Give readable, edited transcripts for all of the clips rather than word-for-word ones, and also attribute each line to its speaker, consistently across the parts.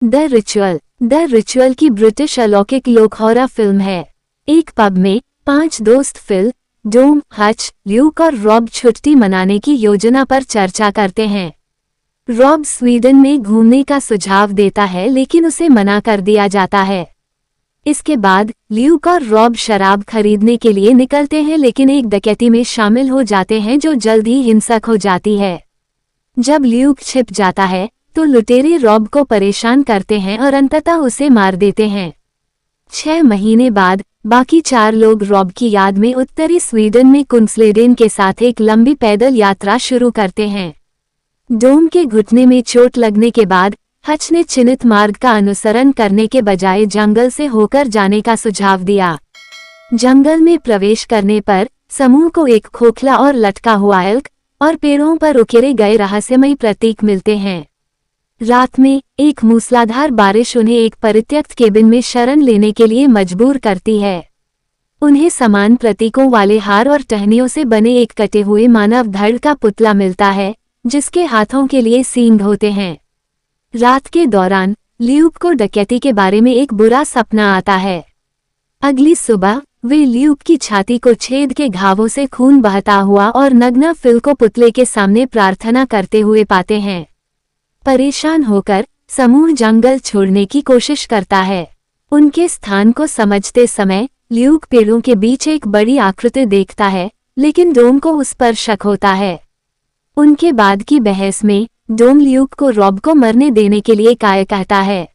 Speaker 1: The ritual की British अलौकिक लोक हॉरर फिल्म है। एक पब में 5 दोस्त फिल, डोम, हच, ल्यूक और रॉब छुट्टी मनाने की योजना पर चर्चा करते हैं। रॉब स्वीडन में घूमने का सुझाव देता है लेकिन उसे मना कर दिया जाता है। इसके बाद ल्यूक और रॉब शराब खरीदने के लिए निकलते हैं लेकिन एक डकैती में शामिल हो जाते हैं जो जल्द ही हिंसक हो जाती है। जब ल्यूक छिप जाता है तो लुटेरे रॉब को परेशान करते हैं और अंततः उसे मार देते हैं। 6 महीने बाद बाकी 4 लोग रॉब की याद में उत्तरी स्वीडन में कुंसलेडेन के साथ एक लंबी पैदल यात्रा शुरू करते हैं। डोम के घुटने में चोट लगने के बाद हच ने चिन्हित मार्ग का अनुसरण करने के बजाय जंगल से होकर जाने का सुझाव दिया। जंगल में प्रवेश करने पर समूह को एक खोखला और लटका हुआ एल्क और पेड़ों पर उकेरे गए रहस्यमयी प्रतीक मिलते हैं। रात में एक मूसलाधार बारिश उन्हें एक परित्यक्त केबिन में शरण लेने के लिए मजबूर करती है। उन्हें समान प्रतीकों वाले हार और टहनियों से बने एक कटे हुए मानव धड़ का पुतला मिलता है जिसके हाथों के लिए सींग होते हैं। रात के दौरान ल्यूक को डकैती के बारे में एक बुरा सपना आता है। अगली सुबह वे ल्यूक की छाती को छेद के घावों से खून बहता हुआ और नग्न फिल को पुतले के सामने प्रार्थना करते हुए पाते हैं। परेशान होकर समूह जंगल छोड़ने की कोशिश करता है। उनके स्थान को समझते समय ल्यूक पेड़ों के बीच एक बड़ी आकृति देखता है लेकिन डोम को उस पर शक होता है। उनके बाद की बहस में डोम ल्यूक को रॉब को मरने देने के लिए काय कहता है।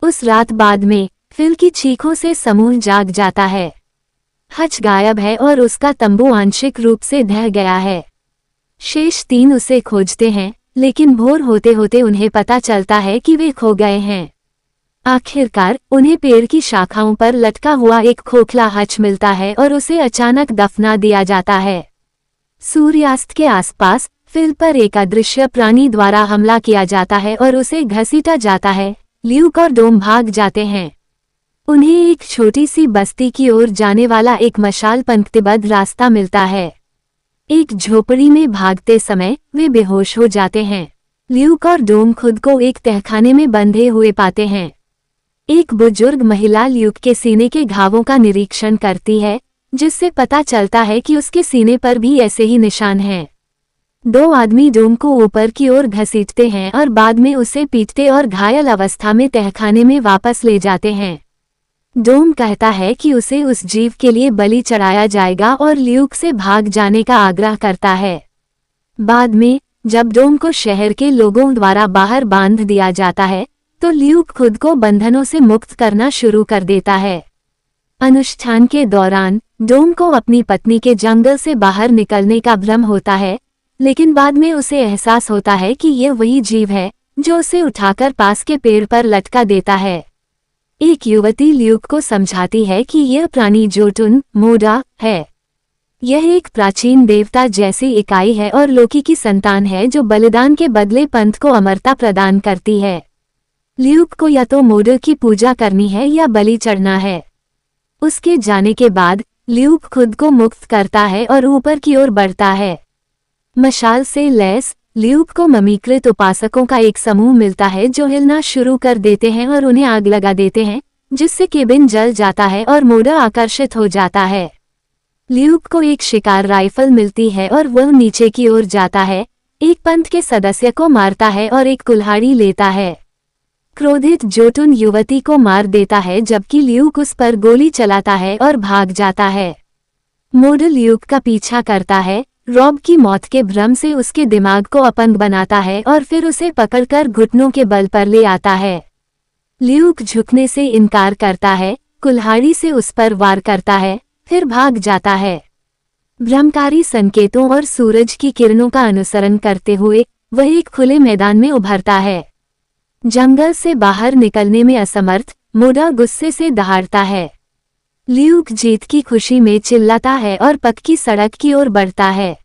Speaker 1: उस रात बाद में फिल की चीखों से समूह जाग जाता है। हच गायब है और उसका तंबू आंशिक रूप से ढह गया है। शेष 3 उसे खोजते हैं लेकिन भोर होते होते उन्हें पता चलता है कि वे खो गए हैं। आखिरकार उन्हें पेड़ की शाखाओं पर लटका हुआ एक खोखला हच मिलता है और उसे अचानक दफना दिया जाता है। सूर्यास्त के आसपास फिल पर एक अदृश्य प्राणी द्वारा हमला किया जाता है और उसे घसीटा जाता है। ल्यूक और डोम भाग जाते हैं। उन्हें एक छोटी सी बस्ती की ओर जाने वाला एक मशाल पंक्तिबद्ध रास्ता मिलता है। एक झोपड़ी में भागते समय वे बेहोश हो जाते हैं। ल्यूक और डोम खुद को एक तहखाने में बंधे हुए पाते हैं। एक बुजुर्ग महिला ल्यूक के सीने के घावों का निरीक्षण करती है जिससे पता चलता है कि उसके सीने पर भी ऐसे ही निशान हैं। 2 आदमी डोम को ऊपर की ओर घसीटते हैं और बाद में उसे पीटते और घायल अवस्था में तहखाने में वापस ले जाते हैं। डोम कहता है कि उसे उस जीव के लिए बलि चढ़ाया जाएगा और ल्यूक से भाग जाने का आग्रह करता है। बाद में जब डोम को शहर के लोगों द्वारा बाहर बांध दिया जाता है तो ल्यूक खुद को बंधनों से मुक्त करना शुरू कर देता है। अनुष्ठान के दौरान डोम को अपनी पत्नी के जंगल से बाहर निकलने का भ्रम होता है लेकिन बाद में उसे एहसास होता है कि यह वही जीव है जो उसे उठाकर पास के पेड़ पर लटका देता है। एक युवती ल्यूक को समझाती है कि यह प्राणी जोटुन मोडा है। यह एक प्राचीन देवता जैसी इकाई है और लोकी की संतान है जो बलिदान के बदले पंथ को अमरता प्रदान करती है। ल्यूक को या तो मोडा की पूजा करनी है या बलि चढ़ना है। उसके जाने के बाद ल्यूक खुद को मुक्त करता है और ऊपर की ओर बढ़ता है। मशाल से लैस ल्यूक को ममीकृत उपासकों का एक समूह मिलता है जो हिलना शुरू कर देते हैं और उन्हें आग लगा देते हैं जिससे केबिन जल जाता है और मोडा आकर्षित हो जाता है। ल्यूक को एक शिकार राइफल मिलती है और वह नीचे की ओर जाता है, एक पंथ के सदस्य को मारता है और एक कुल्हाड़ी लेता है। क्रोधित जोटुन युवती को मार देता है जबकि ल्यूक उस पर गोली चलाता है और भाग जाता है। मोडा ल्यूक का पीछा करता है, रॉब की मौत के भ्रम से उसके दिमाग को अपंग बनाता है और फिर उसे पकड़कर घुटनों के बल पर ले आता है। ल्यूक झुकने से इनकार करता है, कुल्हाड़ी से उस पर वार करता है, फिर भाग जाता है। भ्रमकारी संकेतों और सूरज की किरणों का अनुसरण करते हुए वह एक खुले मैदान में उभरता है। जंगल से बाहर निकलने में असमर्थ मोडा गुस्से से दहाड़ता है। ल्यूक जीत की खुशी में चिल्लाता है और पक्की सड़क की ओर बढ़ता है।